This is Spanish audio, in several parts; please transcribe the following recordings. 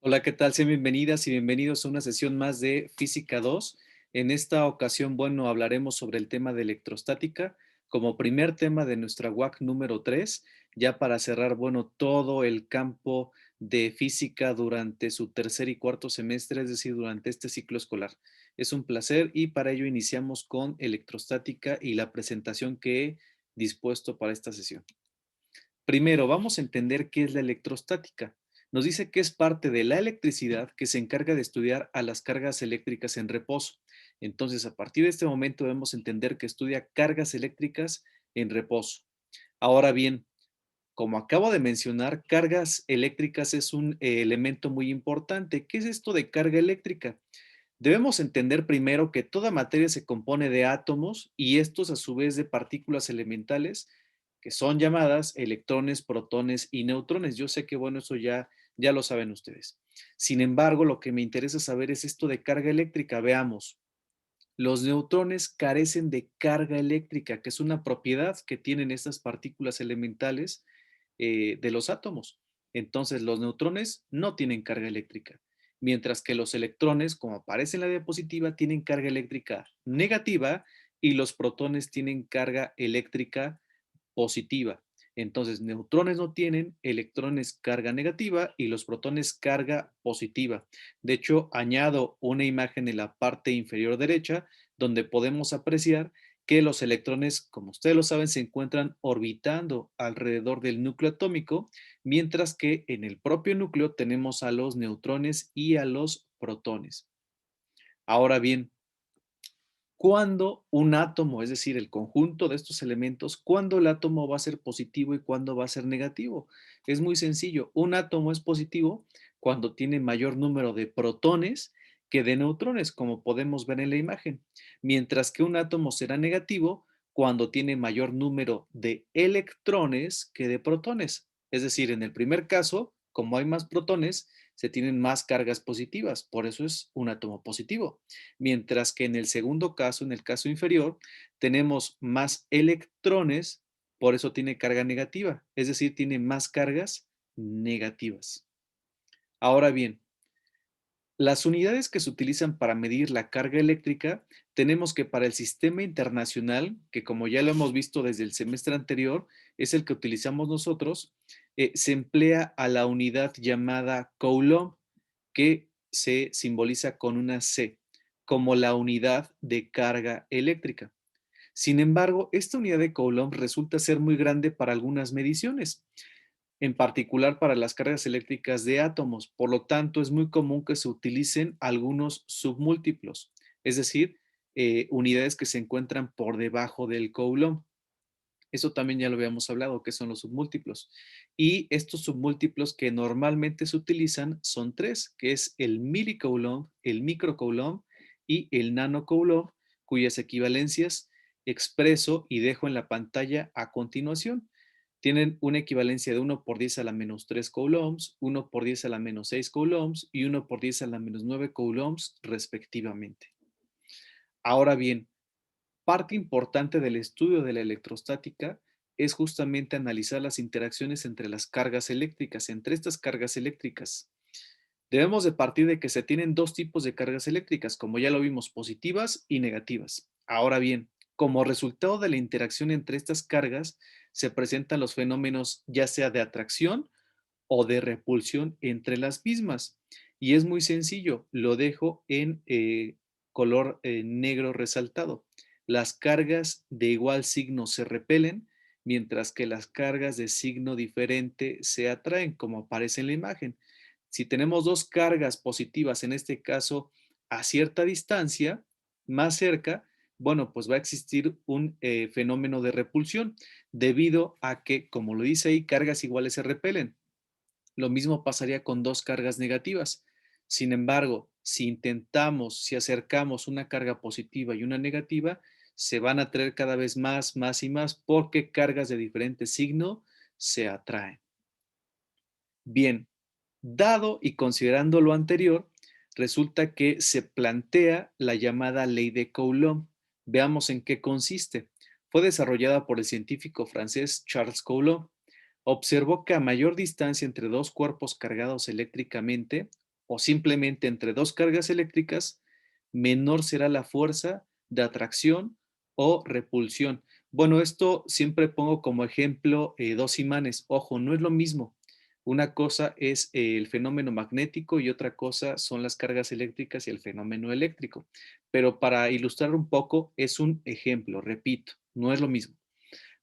Hola, ¿qué tal? Sean bienvenidas y bienvenidos a una sesión más de Física 2. En esta ocasión, bueno, hablaremos sobre el tema de electrostática como primer tema de nuestra WAC número 3, ya para cerrar, bueno, todo el campo de física durante su tercer y cuarto semestre, es decir, durante este ciclo escolar. Es un placer y para ello iniciamos con electrostática y la presentación que he dispuesto para esta sesión. Primero, vamos a entender qué es la electrostática. Nos dice que es parte de la electricidad que se encarga de estudiar a las cargas eléctricas en reposo. Entonces, a partir de este momento debemos entender que estudia cargas eléctricas en reposo. Ahora bien, como acabo de mencionar, cargas eléctricas es un elemento muy importante. ¿Qué es esto de carga eléctrica? Debemos entender primero que toda materia se compone de átomos y estos a su vez de partículas elementales que son llamadas electrones, protones y neutrones. Yo sé que, bueno, eso ya lo saben ustedes. Sin embargo, lo que me interesa saber es esto de carga eléctrica. Veamos, los neutrones carecen de carga eléctrica, que es una propiedad que tienen estas partículas elementales de los átomos. Entonces, los neutrones no tienen carga eléctrica, mientras que los electrones, como aparece en la diapositiva, tienen carga eléctrica negativa y los protones tienen carga eléctrica positiva. Entonces, neutrones no tienen, electrones carga negativa y los protones carga positiva. De hecho, añado una imagen en la parte inferior derecha donde podemos apreciar que los electrones, como ustedes lo saben, se encuentran orbitando alrededor del núcleo atómico, mientras que en el propio núcleo tenemos a los neutrones y a los protones. Ahora bien, ¿cuándo un átomo, es decir, el conjunto de estos elementos, cuándo el átomo va a ser positivo y cuándo va a ser negativo? Es muy sencillo. Un átomo es positivo cuando tiene mayor número de protones que de neutrones, como podemos ver en la imagen, mientras que un átomo será negativo cuando tiene mayor número de electrones que de protones. Es decir, en el primer caso, como hay más protones, se tienen más cargas positivas, por eso es un átomo positivo. Mientras que en el segundo caso, en el caso inferior, tenemos más electrones, por eso tiene carga negativa, es decir, tiene más cargas negativas. Ahora bien, las unidades que se utilizan para medir la carga eléctrica, tenemos que para el sistema internacional, que como ya lo hemos visto desde el semestre anterior, es el que utilizamos nosotros, se emplea a la unidad llamada Coulomb, que se simboliza con una C, como la unidad de carga eléctrica. Sin embargo, esta unidad de Coulomb resulta ser muy grande para algunas mediciones, en particular para las cargas eléctricas de átomos. Por lo tanto, es muy común que se utilicen algunos submúltiplos, es decir, unidades que se encuentran por debajo del Coulomb. Eso también ya lo habíamos hablado, que son los submúltiplos. Y estos submúltiplos que normalmente se utilizan son tres, que es el milicoulomb, el microcoulomb y el nanocoulomb, cuyas equivalencias expreso y dejo en la pantalla a continuación. Tienen una equivalencia de 1 por 10 a la menos 3 coulombs, 1 por 10 a la menos 6 coulombs y 1 por 10 a la menos 9 coulombs respectivamente. Ahora bien, parte importante del estudio de la electrostática es justamente analizar las interacciones entre las cargas eléctricas, entre estas cargas eléctricas. Debemos de partir de que se tienen dos tipos de cargas eléctricas, como ya lo vimos, positivas y negativas. Ahora bien, como resultado de la interacción entre estas cargas, se presentan los fenómenos ya sea de atracción o de repulsión entre las mismas. Y es muy sencillo, lo dejo en color negro resaltado. Las cargas de igual signo se repelen, mientras que las cargas de signo diferente se atraen, como aparece en la imagen. Si tenemos dos cargas positivas, en este caso a cierta distancia, más cerca, bueno, pues va a existir un fenómeno de repulsión, debido a que, como lo dice ahí, cargas iguales se repelen. Lo mismo pasaría con dos cargas negativas. Sin embargo, si acercamos una carga positiva y una negativa, se van a traer cada vez más y más porque cargas de diferente signo se atraen. Bien, dado y considerando lo anterior, resulta que se plantea la llamada ley de Coulomb. Veamos en qué consiste. Fue desarrollada por el científico francés Charles Coulomb. Observó que a mayor distancia entre dos cuerpos cargados eléctricamente, o simplemente entre dos cargas eléctricas, menor será la fuerza de atracción o repulsión. Bueno, esto siempre pongo como ejemplo dos imanes. Ojo, no es lo mismo. Una cosa es el fenómeno magnético y otra cosa son las cargas eléctricas y el fenómeno eléctrico. Pero para ilustrar un poco, es un ejemplo, repito, no es lo mismo.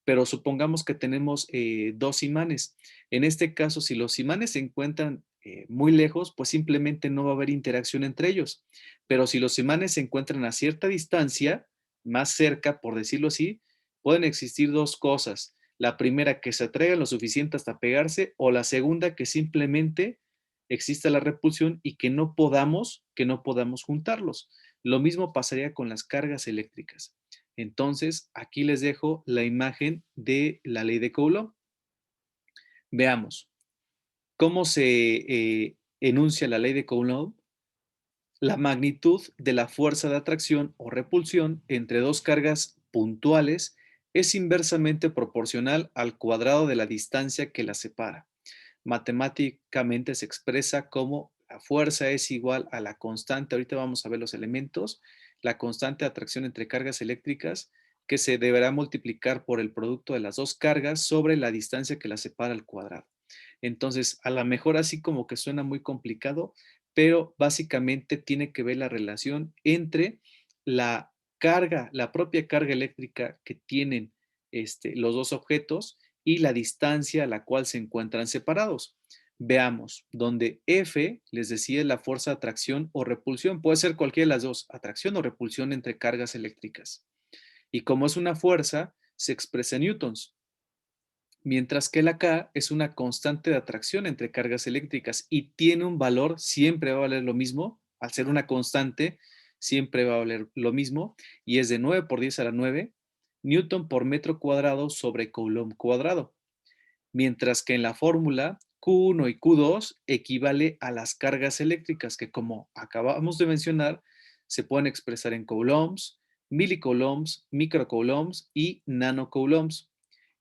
Pero supongamos que tenemos dos imanes. En este caso, si los imanes se encuentran muy lejos, pues simplemente no va a haber interacción entre ellos. Pero si los imanes se encuentran a cierta distancia, más cerca, por decirlo así, pueden existir dos cosas. La primera, que se atraigan lo suficiente hasta pegarse, o la segunda, que simplemente exista la repulsión y que no podamos juntarlos. Lo mismo pasaría con las cargas eléctricas. Entonces, aquí les dejo la imagen de la ley de Coulomb. Veamos cómo se enuncia la ley de Coulomb. La magnitud de la fuerza de atracción o repulsión entre dos cargas puntuales es inversamente proporcional al cuadrado de la distancia que las separa. Matemáticamente se expresa como la fuerza es igual a la constante, ahorita vamos a ver los elementos, la constante de atracción entre cargas eléctricas que se deberá multiplicar por el producto de las dos cargas sobre la distancia que las separa al cuadrado. Entonces, a lo mejor así como que suena muy complicado, pero básicamente tiene que ver la relación entre la carga, la propia carga eléctrica que tienen los dos objetos y la distancia a la cual se encuentran separados. Veamos, donde F, les decía, es la fuerza de atracción o repulsión. Puede ser cualquiera de las dos, atracción o repulsión entre cargas eléctricas. Y como es una fuerza, se expresa en newtons. Mientras que la K es una constante de atracción entre cargas eléctricas y tiene un valor, siempre va a valer lo mismo. Al ser una constante, siempre va a valer lo mismo. Y es de 9 por 10 a la 9 newton por metro cuadrado sobre coulomb cuadrado. Mientras que en la fórmula Q1 y Q2 equivale a las cargas eléctricas que, como acabamos de mencionar, se pueden expresar en coulombs, milicoulombs, microcoulombs y nanocoulombs.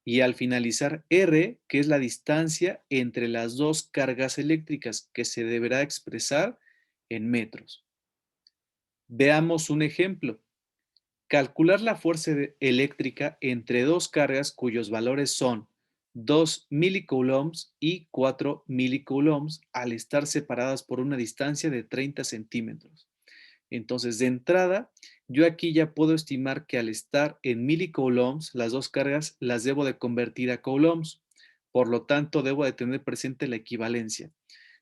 Y al finalizar R, que es la distancia entre las dos cargas eléctricas que se deberá expresar en metros. Veamos un ejemplo. Calcular la fuerza eléctrica entre dos cargas cuyos valores son 2 milicoulombs y 4 milicoulombs al estar separadas por una distancia de 30 centímetros. Entonces, de entrada, yo aquí ya puedo estimar que al estar en milicoulombs, las dos cargas las debo de convertir a coulombs. Por lo tanto, debo de tener presente la equivalencia.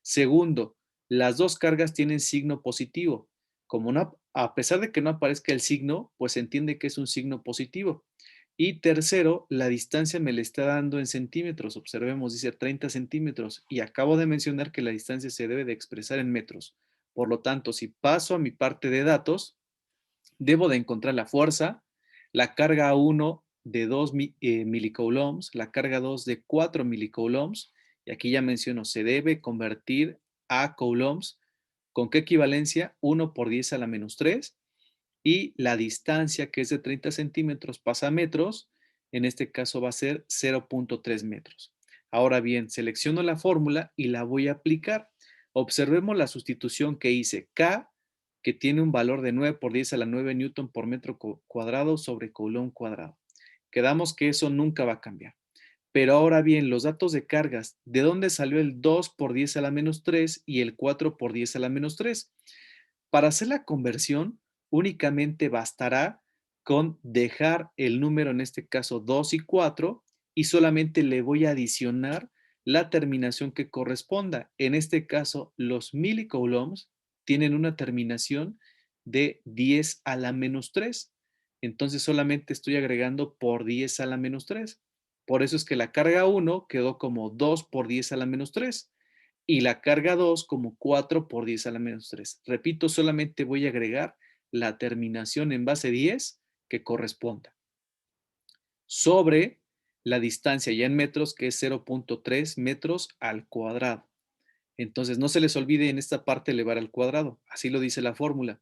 Segundo, las dos cargas tienen signo positivo. Como no, a pesar de que no aparezca el signo, pues se entiende que es un signo positivo. Y tercero, la distancia me la está dando en centímetros. Observemos, dice 30 centímetros. Y acabo de mencionar que la distancia se debe de expresar en metros. Por lo tanto, si paso a mi parte de datos, debo de encontrar la fuerza, la carga 1 de 2 milicoulombs, la carga 2 de 4 milicoulombs, y aquí ya menciono, se debe convertir a coulombs. ¿Con qué equivalencia? 1 por 10 a la menos 3, y la distancia, que es de 30 centímetros, pasa a metros, en este caso va a ser 0.3 metros. Ahora bien, selecciono la fórmula y la voy a aplicar. Observemos la sustitución que hice. K, que tiene un valor de 9 por 10 a la 9 newton por metro cuadrado sobre coulomb cuadrado. Quedamos que eso nunca va a cambiar. Pero ahora bien, los datos de cargas, ¿de dónde salió el 2 por 10 a la menos 3 y el 4 por 10 a la menos 3? Para hacer la conversión, únicamente bastará con dejar el número, en este caso 2 y 4, y solamente le voy a adicionar la terminación que corresponda. En este caso, los milicoulombs tienen una terminación de 10 a la menos 3. Entonces solamente estoy agregando por 10 a la menos 3. Por eso es que la carga 1 quedó como 2 por 10 a la menos 3 y la carga 2 como 4 por 10 a la menos 3. Repito, solamente voy a agregar la terminación en base 10 que corresponda sobre la distancia ya en metros, que es 0.3 metros al cuadrado. Entonces, no se les olvide en esta parte elevar al cuadrado. Así lo dice la fórmula.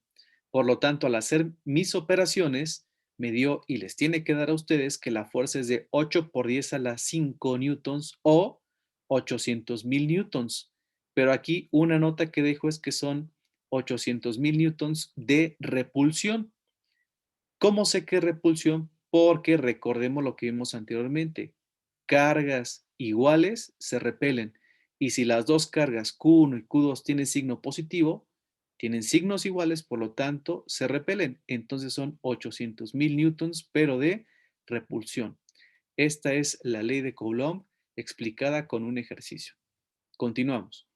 Por lo tanto, al hacer mis operaciones, me dio y les tiene que dar a ustedes que la fuerza es de 8 por 10 a la 5 newtons o 800,000 newtons. Pero aquí una nota que dejo es que son 800,000 newtons de repulsión. ¿Cómo sé qué repulsión? Porque recordemos lo que vimos anteriormente. Cargas iguales se repelen. Y si las dos cargas Q1 y Q2 tienen signo positivo, tienen signos iguales, por lo tanto, se repelen. Entonces son 800,000 newtons, pero de repulsión. Esta es la ley de Coulomb explicada con un ejercicio. Continuamos.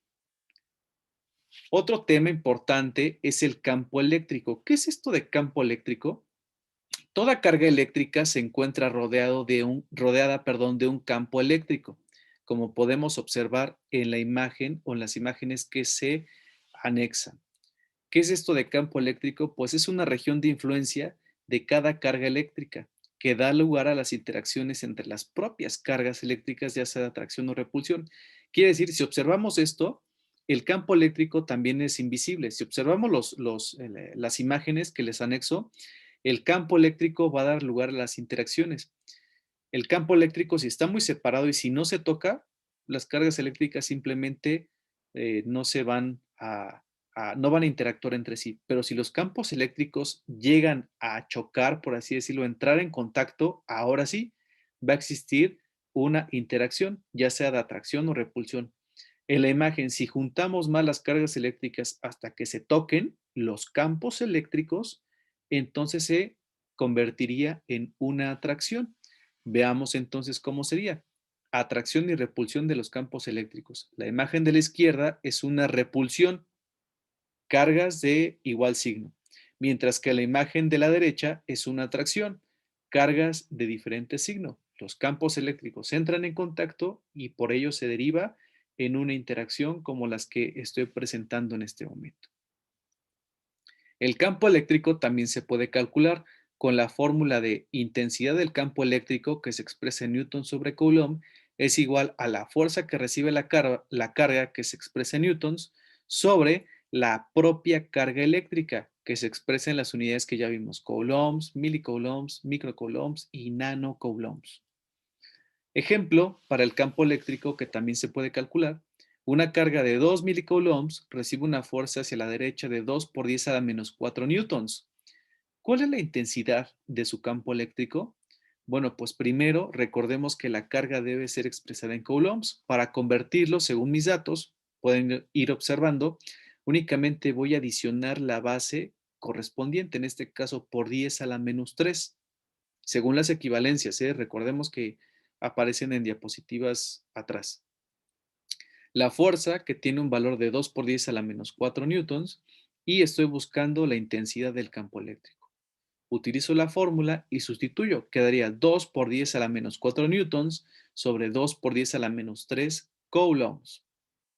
Otro tema importante es el campo eléctrico. ¿Qué es esto de campo eléctrico? Toda carga eléctrica se encuentra rodeada de un campo eléctrico, como podemos observar en la imagen o en las imágenes que se anexan. ¿Qué es esto de campo eléctrico? Pues es una región de influencia de cada carga eléctrica que da lugar a las interacciones entre las propias cargas eléctricas, ya sea de atracción o repulsión. Quiere decir, si observamos esto, el campo eléctrico también es invisible. Si observamos las imágenes que les anexo, el campo eléctrico va a dar lugar a las interacciones. El campo eléctrico, si está muy separado y si no se toca, las cargas eléctricas simplemente no se van no van a interactuar entre sí. Pero si los campos eléctricos llegan a chocar, por así decirlo, entrar en contacto, ahora sí va a existir una interacción, ya sea de atracción o repulsión. En la imagen, si juntamos más las cargas eléctricas hasta que se toquen los campos eléctricos, entonces se convertiría en una atracción. Veamos entonces cómo sería. Atracción y repulsión de los campos eléctricos. La imagen de la izquierda es una repulsión, cargas de igual signo, mientras que la imagen de la derecha es una atracción, cargas de diferente signo. Los campos eléctricos entran en contacto y por ello se deriva en una interacción como las que estoy presentando en este momento. El campo eléctrico también se puede calcular con la fórmula de intensidad del campo eléctrico que se expresa en Newton sobre Coulomb es igual a la fuerza que recibe la carga que se expresa en newtons sobre la propia carga eléctrica que se expresa en las unidades que ya vimos, coulombs, milicoulombs, microcoulombs y nanocoulombs. Ejemplo para el campo eléctrico que también se puede calcular. Una carga de 2 milicoulombs recibe una fuerza hacia la derecha de 2 por 10 a la menos 4 newtons. ¿Cuál es la intensidad de su campo eléctrico? Bueno, pues primero recordemos que la carga debe ser expresada en coulombs. Para convertirlo, según mis datos, pueden ir observando, únicamente voy a adicionar la base correspondiente, en este caso por 10 a la menos 3 según las equivalencias, recordemos que aparecen en diapositivas atrás. La fuerza, que tiene un valor de 2 por 10 a la menos 4 newtons, y estoy buscando la intensidad del campo eléctrico. Utilizo la fórmula y sustituyo. Quedaría 2 por 10 a la menos 4 newtons sobre 2 por 10 a la menos 3 coulombs.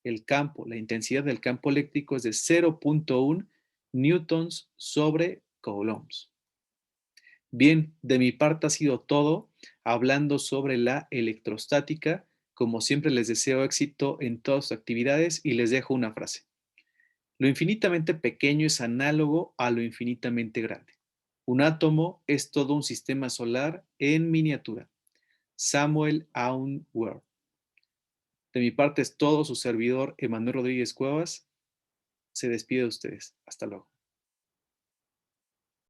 La intensidad del campo eléctrico es de 0.1 newtons sobre coulombs. Bien, de mi parte ha sido todo hablando sobre la electrostática. Como siempre les deseo éxito en todas sus actividades y les dejo una frase. Lo infinitamente pequeño es análogo a lo infinitamente grande. Un átomo es todo un sistema solar en miniatura. Samuel Aun Weir. De mi parte es todo, su servidor Emanuel Rodríguez Cuevas se despide de ustedes. Hasta luego.